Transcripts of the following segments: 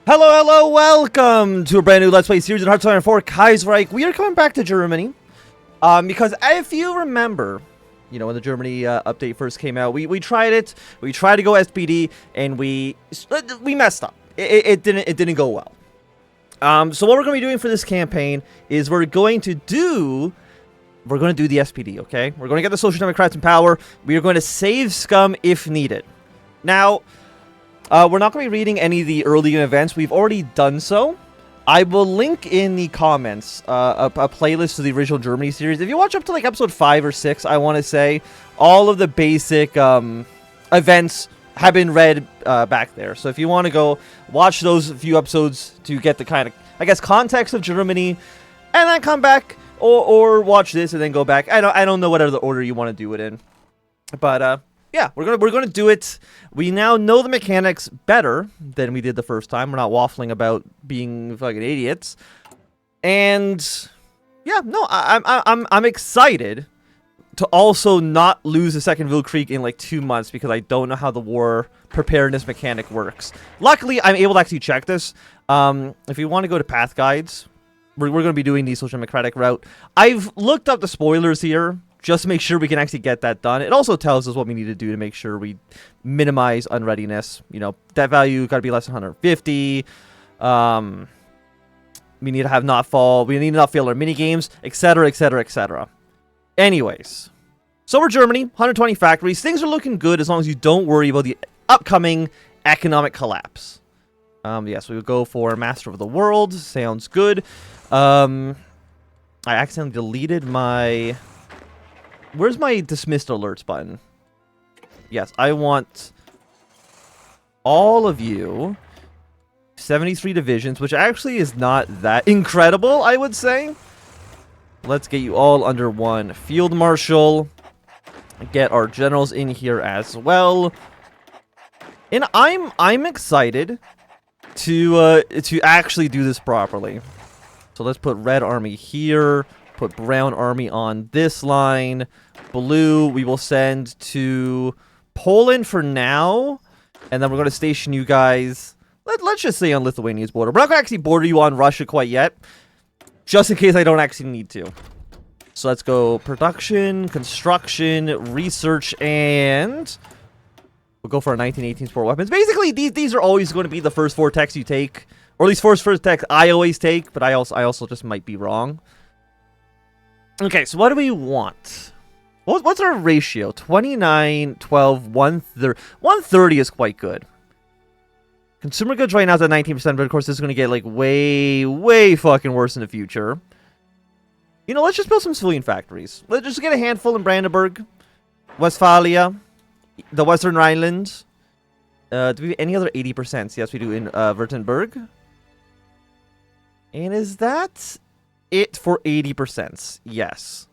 Hello, welcome to a brand new Let's Play series in Hearthstone for Kaiserreich. We are coming back to Germany, because if you remember, you know, when the Germany update first came out, we tried it, we tried to go SPD, and we messed up. It didn't go well. So what we're going to be doing for this campaign is we're going to do the SPD, okay? We're going to get the Social Democrats in power. We are going to save scum if needed. Now, we're not going to be reading any of the early events. We've already done so. I will link in the comments a playlist to the original Germany series. If you watch up to like episode 5 or 6, I want to say, all of the basic events have been read back there. So if you want to go watch those few episodes to get the kind of, I guess, context of Germany, and then come back, or watch this and then go back. I don't know whatever the order you want to do it in. But yeah, we're gonna do it. We now know the mechanics better than we did the first time. We're not waffling about being fucking idiots. And yeah, no, I'm excited to also not lose the second Krieg in like 2 months because I don't know how the war preparedness mechanic works. Luckily, I'm able to actually check this. If you want to go to path guides, we're going to be doing the social democratic route. I've looked up the spoilers here just to make sure we can actually get that done. It also tells us what we need to do to make sure we minimize unreadiness. You know, that value got to be less than 150. We need to have not fall. We need to not fail our mini games, etc., etc., etc. Anyways, so we're Germany, 120 factories. Things are looking good as long as you don't worry about the upcoming economic collapse. Yes, we would go for Master of the World. Sounds good. I accidentally deleted my... Where's my dismissed alerts button? Yes, I want all of you. 73 divisions, which actually is not that incredible, I would say. Let's get you all under one field marshal. Get our generals in here as well. And I'm excited to actually do this properly. So let's put red army here. Put brown army on this line. Blue we will send to Poland for now. And then we're going to station you guys, let's just say on Lithuania's border. We're not going to actually border you on Russia quite yet. Just in case I don't actually need to. So let's go production, construction, research, and we'll go for our 1918 sport weapons. Basically, these are always going to be the first 4 techs you take. Or at least first tech I always take, but I also just might be wrong. Okay, so what do we want? What's our ratio? 29, 12, 130. 130 is quite good. Consumer goods right now is at 19%, but of course this is going to get like way fucking worse in the future. You know, let's just build some civilian factories. Let's just get a handful in Brandenburg, Westphalia, the Western Rhineland. Do we have any other 80%? Yes, we do in Württemberg. And is that it for 80%? Yes.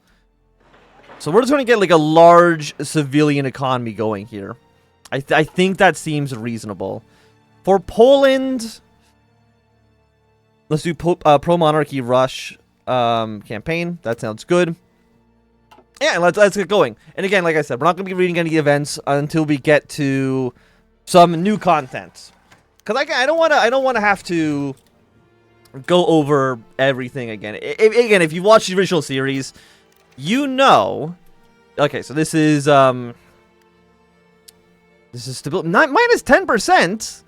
So we're just going to get like a large civilian economy going here. I think that seems reasonable. For Poland, let's do pro-monarchy rush campaign. That sounds good. Yeah, let's get going. And again, like I said, we're not going to be reading any events until we get to some new content. Because I don't want to have to go over everything again. If you watch the original series, you know. Okay, so this is stability minus 10%.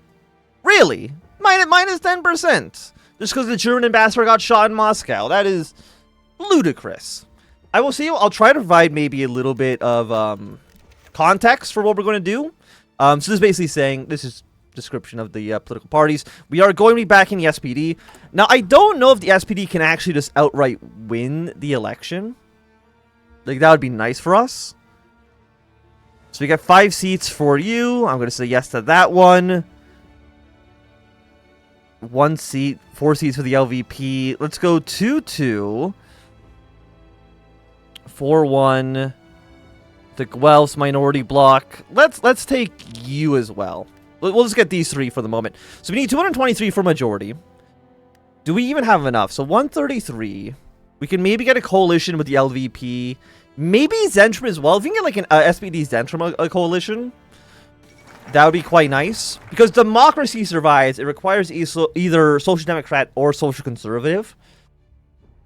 Really, minus 10%. Just because the German ambassador got shot in Moscow. That is ludicrous. I will see. I'll try to provide maybe a little bit of context for what we're going to do. So this is basically saying, this is description of the political parties. We are going to be backing the SPD. Now, I don't know if the SPD can actually just outright win the election. Like, that would be nice for us. So we got 5 seats for you. I'm going to say yes to that one. 1 seat, 4 seats for the LVP. Let's go 2-2. 4-1. The Guelphs minority bloc. Let's take you as well. We'll just get these 3 for the moment. So we need 223 for majority. Do we even have enough? So 133. We can maybe get a coalition with the LVP. Maybe Zentrum as well. If we can get like an SPD Zentrum a coalition. That would be quite nice. Because democracy survives, it requires either social democrat or social conservative.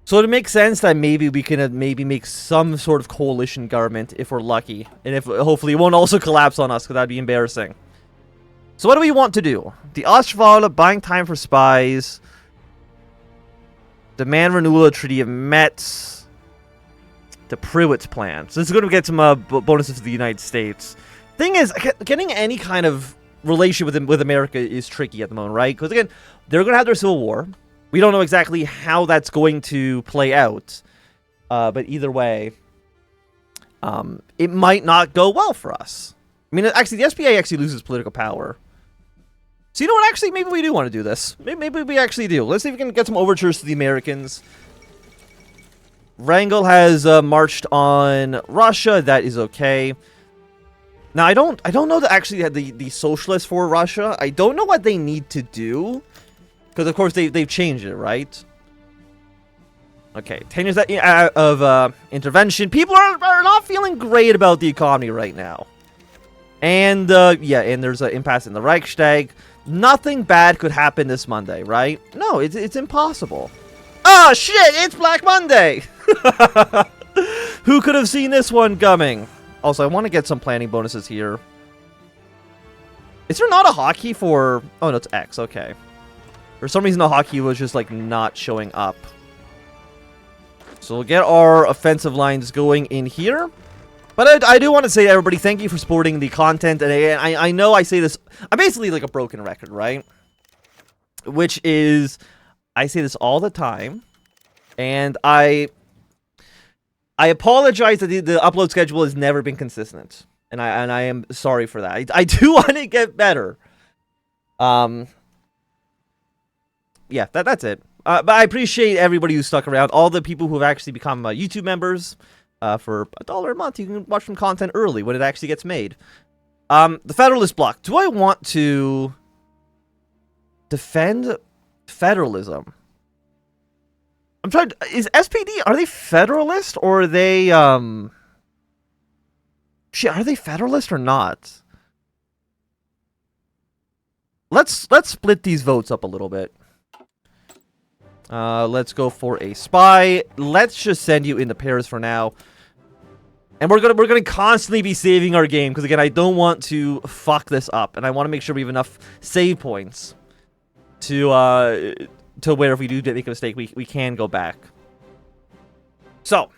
So it makes sense that maybe we can maybe make some sort of coalition government if we're lucky. And if hopefully it won't also collapse on us, because that'd be embarrassing. So what do we want to do? The Ostwald, buying time for spies. Demand renewal of Treaty of Metz. The Priwitz plan. So this is going to get some bonuses to the United States. Thing is, getting any kind of relationship with America is tricky at the moment, right? Because again, they're going to have their civil war. We don't know exactly how that's going to play out. But either way, it might not go well for us. I mean, actually, the SPA actually loses political power. So you know what? Actually, maybe we do want to do this. Maybe we actually do. Let's see if we can get some overtures to the Americans. Wrangel has marched on Russia. That is okay. Now, I don't know that actually the socialists for Russia. I don't know what they need to do. Because, of course, they've changed it, right? Okay, 10 years of intervention. People are not feeling great about the economy right now. And, yeah, and there's an impasse in the Reichstag. Nothing bad could happen this Monday, right? No, it's impossible. Oh, shit, it's Black Monday! Who could have seen this one coming? Also, I want to get some planning bonuses here. Is there not a hotkey for... Oh, no, it's X, okay. For some reason, the hotkey was just, like, not showing up. So we'll get our offensive lines going in here. But I do want to say, everybody, thank you for supporting the content. And I know I say this... I'm basically like a broken record, right? Which is... I say this all the time. And I apologize that the upload schedule has never been consistent. And I am sorry for that. I do want to get better. Yeah, that's it. But I appreciate everybody who stuck around. All the people who have actually become YouTube members. For $1 a month, you can watch some content early when it actually gets made. The Federalist Bloc. Do I want to defend federalism? I'm trying to... Is SPD... Are they Federalist? Or are they... Shit, are they Federalist or not? Let's split these votes up a little bit. Let's go for a spy. Let's just send you into Paris for now. And we're gonna constantly be saving our game, because again, I don't want to fuck this up, and I want to make sure we have enough save points to where if we do make a mistake, we can go back. So,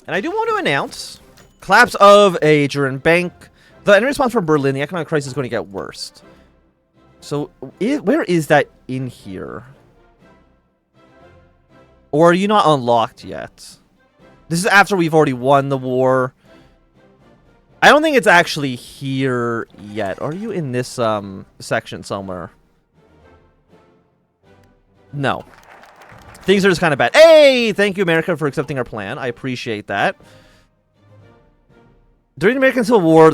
and I do want to announce collapse of a German bank. In response from Berlin, the economic crisis is going to get worse. So, where is that in here? Or are you not unlocked yet? This is after we've already won the war. I don't think it's actually here yet. Are you in this section somewhere? No. Things are just kind of bad. Hey! Thank you, America, for accepting our plan. I appreciate that. During the American Civil War,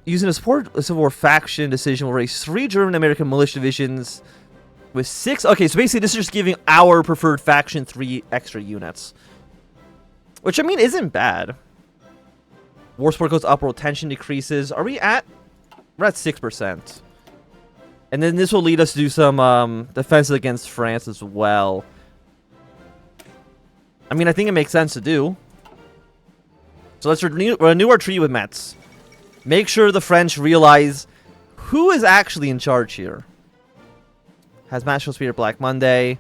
using a Civil War faction decision will raise 3 German-American militia divisions with 6... Okay, so basically this is just giving our preferred faction 3 extra units. Which, I mean, isn't bad. War support goes up, world tension decreases. Are we at... We're at 6%. And then this will lead us to do some defenses against France as well. I mean, I think it makes sense to do. So let's renew our treaty with Metz. Make sure the French realize who is actually in charge here. Has National Spirit Black Monday.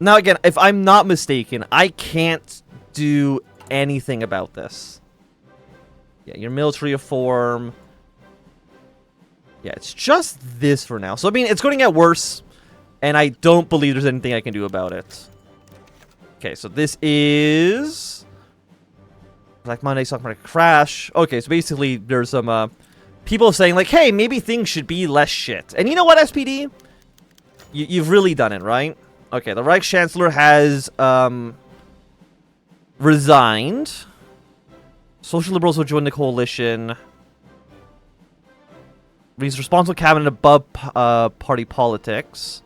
Now, again, if I'm not mistaken, I can't do anything about this. Yeah, your military reform. Yeah, it's just this for now. So, I mean, it's going to get worse. And I don't believe there's anything I can do about it. Okay, so this is... Black Monday, stock market crash. Okay, so basically, there's some people saying, like, hey, maybe things should be less shit. And you know what, SPD? You've really done it, right? Okay, the Reich Chancellor has resigned. Social Liberals will join the coalition. He's responsible cabinet above party politics.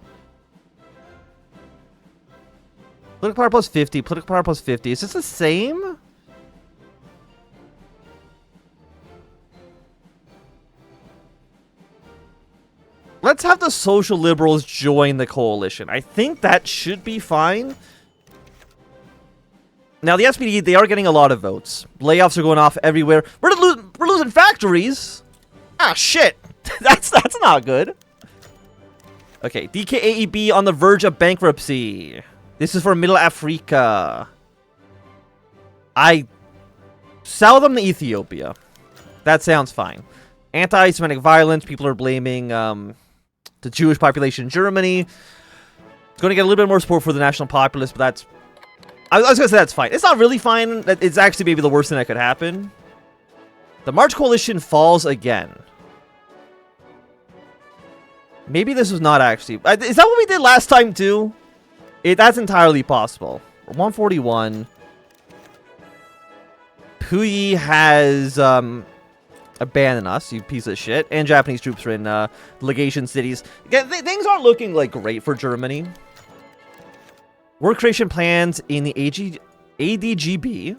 Political power plus 50. Political power plus 50. Is this the same? Let's have the social liberals join the coalition. I think that should be fine. Now, the SPD, they are getting a lot of votes. Layoffs are going off everywhere. We're losing factories. Ah, shit. That's not good. Okay, DKAEB on the verge of bankruptcy. This is for Middle Africa. I sell them to Ethiopia. That sounds fine. Anti-Semitic violence. People are blaming the Jewish population in Germany. It's going to get a little bit more support for the national populace, but that's... I was going to say that's fine. It's not really fine. It's actually maybe the worst thing that could happen. The March Coalition falls again. Maybe this was not actually... Is that what we did last time, too? That's entirely possible. 141. Puupi has abandoned us, you piece of shit. And Japanese troops are in legation cities. Again, things aren't looking, like, great for Germany. Work creation plans in the ADGB.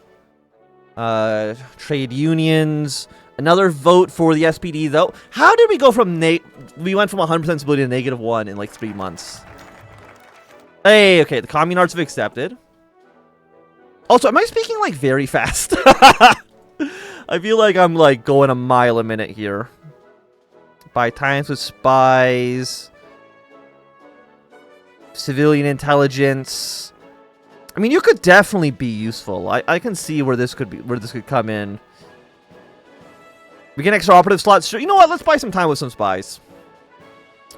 Trade unions. Another vote for the SPD, though. How did we go from... We went from 100% stability to -1 in, like, 3 months. Hey, okay, the communards have accepted. Also, am I speaking, like, very fast? I feel like I'm, like, going a mile a minute here. Buy times with spies. Civilian intelligence. I mean, you could definitely be useful. I can see where this could be, where this could come in. We get extra operative slots. Sure, you know what? Let's buy some time with some spies.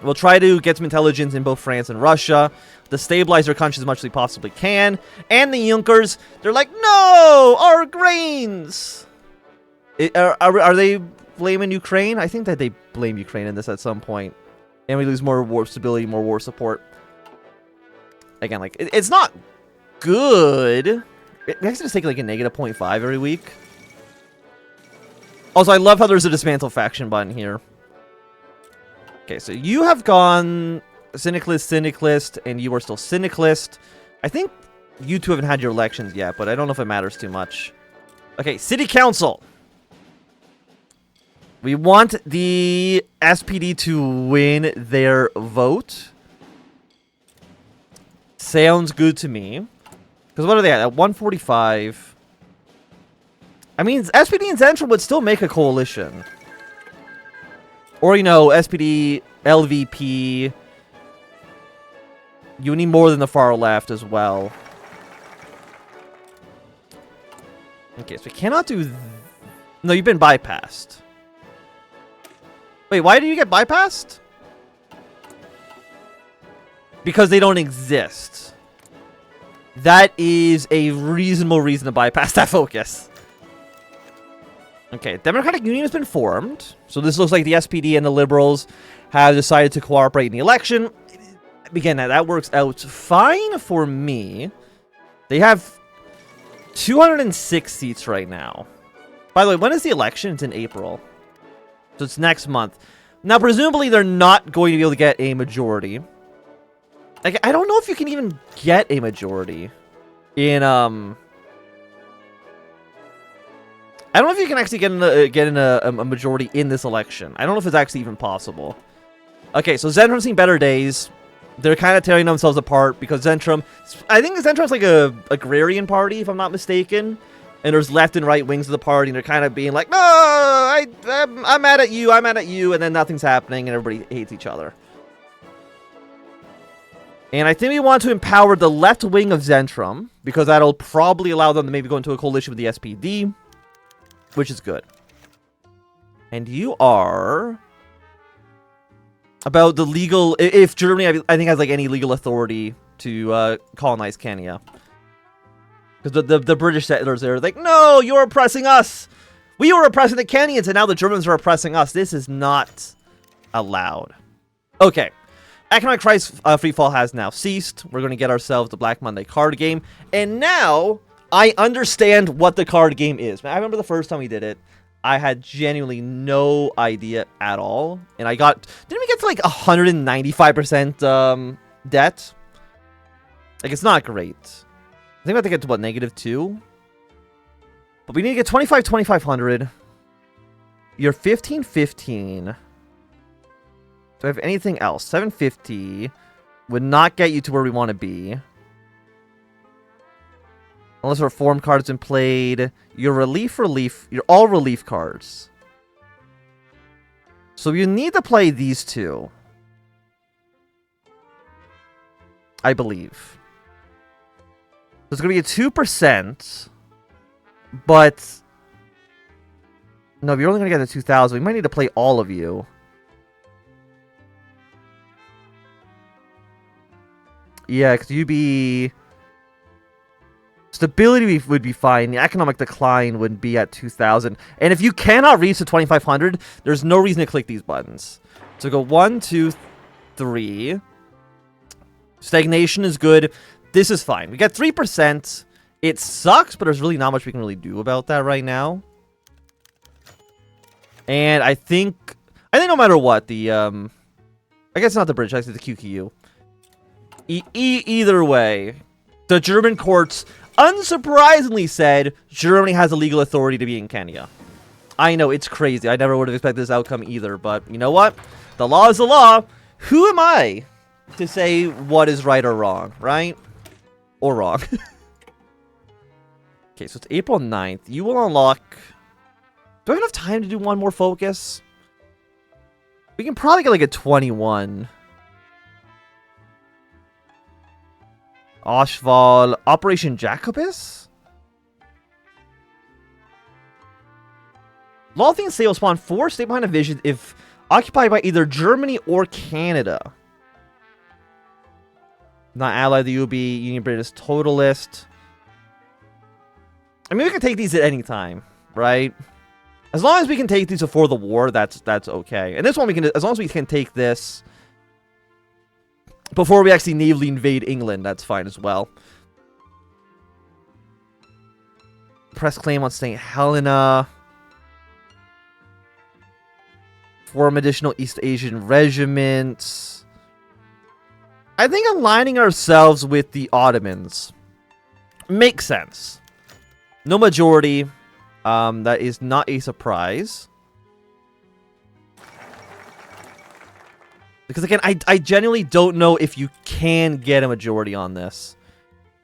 We'll try to get some intelligence in both France and Russia. To stabilize their countries as much as we possibly can. And the Junkers, they're like, no! Our grains! Are they blaming Ukraine? I think that they blame Ukraine in this at some point. And we lose more war stability, more war support. Again, like, it's not good. It makes us take like a -0.5 every week. Also, I love how there's a dismantle faction button here. Okay, so you have gone Syndicalist, and you are still Syndicalist. I think you two haven't had your elections yet, but I don't know if it matters too much. Okay, City Council. We want the SPD to win their vote. Sounds good to me. Because what are they at 145? I mean, SPD and Zentrum would still make a coalition. Or, you know, SPD, LVP. You need more than the far left as well. Okay, so we cannot do... No, you've been bypassed. Wait, why do you get bypassed? Because they don't exist. That is a reasonable reason to bypass that focus. Okay, Democratic Union has been formed. So this looks like the SPD and the Liberals have decided to cooperate in the election. Again, that works out fine for me. They have 206 seats right now. By the way, when is the election? It's in April. So it's next month. Now, presumably, they're not going to be able to get a majority. Like, I don't know if you can even get a majority in, I don't know if you can actually get in a majority in this election. I don't know if it's actually even possible. Okay, so Zentrum's seen better days. They're kind of tearing themselves apart because Zentrum... I think Zentrum's like a agrarian party, if I'm not mistaken. And there's left and right wings of the party, and they're kind of being like, no, I'm mad at you, I'm mad at you, and then nothing's happening, and everybody hates each other. And I think we want to empower the left wing of Zentrum, because that'll probably allow them to maybe go into a coalition with the SPD, which is good. And you are... about the legal... If Germany, I think, has like any legal authority to colonize Kenya. Because the British settlers there are like, no, you're oppressing us. We were oppressing the Kenyans, and now the Germans are oppressing us. This is not allowed. Okay. Economic price free fall has now ceased. We're going to get ourselves the Black Monday card game. And now, I understand what the card game is. I remember the first time we did it. I had genuinely no idea at all. And I got... Didn't we get to like 195% debt? Like, it's not great. I think we have to get to, what, -2? But we need to get 25,500. You're 15,15. Do I have anything else? 750 would not get you to where we want to be. Unless reform cards been played. Your relief. You're all relief cards. So you need to play these two. I believe. There's going to be a 2%. But... no, you're only going to get a 2,000. We might need to play all of you. Yeah, because you'd be... stability would be fine. The economic decline would be at 2,000. And if you cannot reach the 2,500, there's no reason to click these buttons. So go 1, 2, 3. Stagnation is good. This is fine. We get 3%. It sucks, but there's really not much we can really do about that right now. And I think no matter what, the I guess not the British, I said the QQU. Either way, the German courts unsurprisingly said Germany has a legal authority to be in Kenya. I know, it's crazy. I never would have expected this outcome either, but you know what? The law is the law. Who am I to say what is right or wrong, right? Or wrong. Okay, so it's April 9th. You will unlock... do I have enough time to do one more focus? We can probably get like a 21. Oshval, Operation Jacobus? Lothian state will spawn 4 state behind a vision if occupied by either Germany or Canada. Not allied to the UB, Union British Totalist. I mean, we can take these at any time, right? As long as we can take these before the war, that's okay. And this one we can, as long as we can take this before we actually navally invade England, that's fine as well. Press claim on St. Helena. Form additional East Asian regiments. I think aligning ourselves with the Ottomans makes sense. No majority. That is not a surprise. Because again, I genuinely don't know if you can get a majority on this.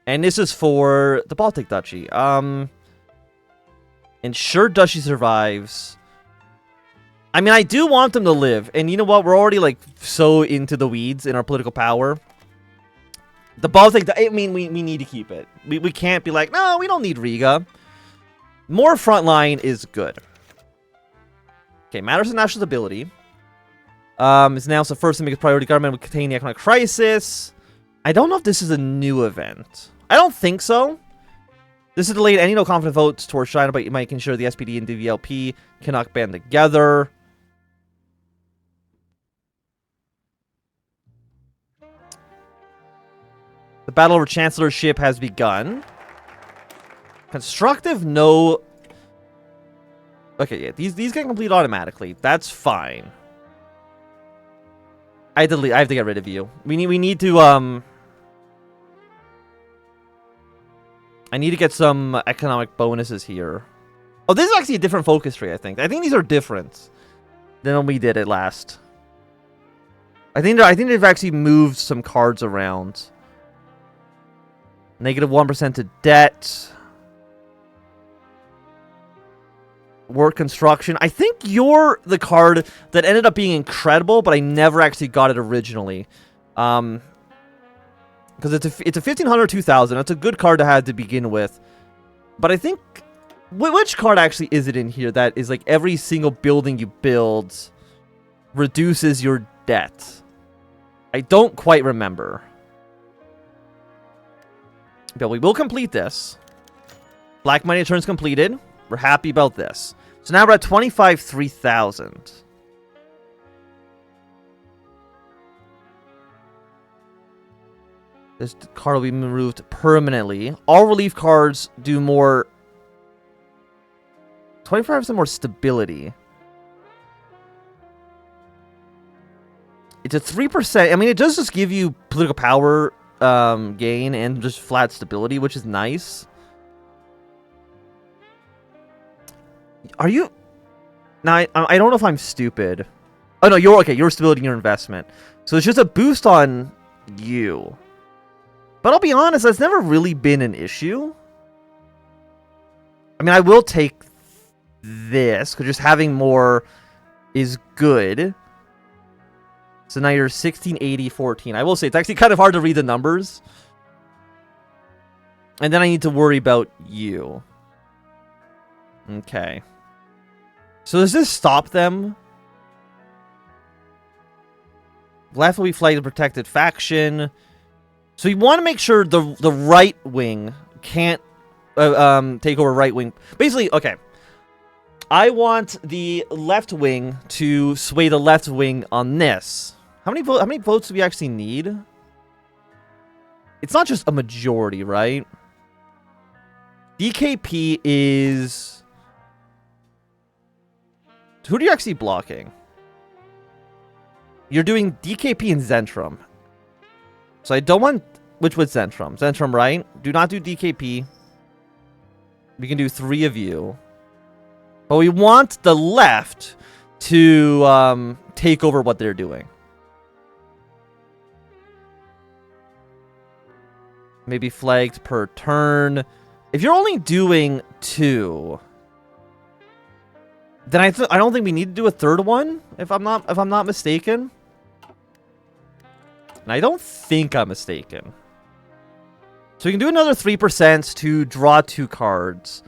And this is for the Baltic Duchy. Ensure Duchy survives. I mean, I do want them to live. And you know what? We're already, like, so into the weeds in our political power. The Baltic... I mean, we need to keep it. We can't be like, no, we don't need Riga. More frontline is good. Okay, matters of national stability. Is now the first to make a priority government will contain the economic crisis. I don't know if this is a new event. I don't think so. This is delayed any no confident votes towards China, but making sure the SPD and DVLP cannot band together. The battle over chancellorship has begun. Constructive, no. Okay, yeah, these get complete automatically. That's fine. I have to get rid of you. We need to I need to get some economic bonuses here. Oh, this is actually a different focus tree, I think. I think these are different than when we did it last. I think they've actually moved some cards around. Negative 1% to debt. Work construction. I think you're the card that ended up being incredible, but I never actually got it originally. Because it's a 1500 2000. That's a good card to have to begin with. But I think which card actually is it in here that is like every single building you build reduces your debt? I don't quite remember. But we will complete this. Black money returns completed. We're happy about this. So now we're at 25,000. This card will be removed permanently. All relief cards do more... 25% more stability. It's a 3%. I mean, it does just give you political power gain and just flat stability, which is nice. Are you... Now, I don't know if I'm stupid. Oh, no, you're okay. Your stability and your investment. So it's just a boost on you. But I'll be honest, that's never really been an issue. I mean, I will take this, because just having more is good. So now you're 16, 80, 14. I will say, it's actually kind of hard to read the numbers. And then I need to worry about you. Okay. So does this stop them? Left will be flagged a protected faction. So you want to make sure the right wing can't take over right wing. Basically, okay. I want the left wing to sway the left wing on this. How many votes do we actually need? It's not just a majority, right? DKP is... Who are you actually blocking? You're doing DKP and Zentrum. So I don't want... Which was Zentrum? Zentrum, right? Do not do DKP. We can do 3 of you. But we want the left to take over what they're doing. Maybe flagged per turn. If you're only doing 2, then I don't think we need to do a third one. If I'm not mistaken. And I don't think I'm mistaken. So we can do another 3% to draw 2 cards.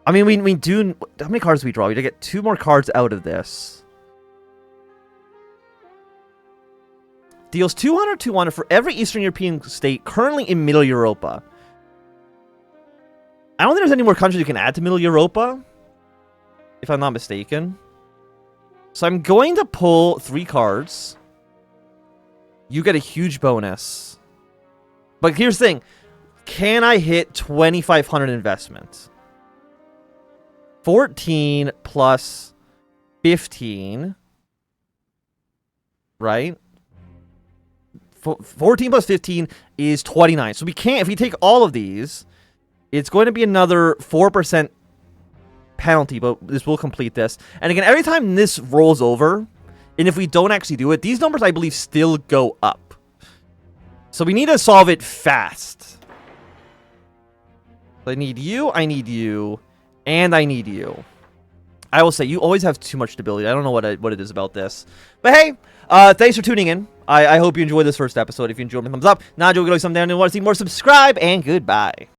I mean, we do... How many cards do we draw? We get 2 more cards out of this. Deals 200 to 1 for every Eastern European state currently in Middle Europa. I don't think there's any more countries you can add to Middle Europa, if I'm not mistaken. So I'm going to pull 3 cards. You get a huge bonus. But here's the thing. Can I hit 2,500 investment? 14 plus 15. Right? 14 plus 15 is 29. So we can't, if we take all of these, it's going to be another 4% penalty, but this will complete this. And again, every time this rolls over, and if we don't actually do it, these numbers, I believe, still go up. So we need to solve it fast. I need you, and I need you. I will say, you always have too much stability. I don't know what it is about this. But hey, thanks for tuning in. I hope you enjoyed this first episode. If you enjoyed, thumbs up. Not enjoyed, go thumbs down. And want to see more, subscribe, and goodbye.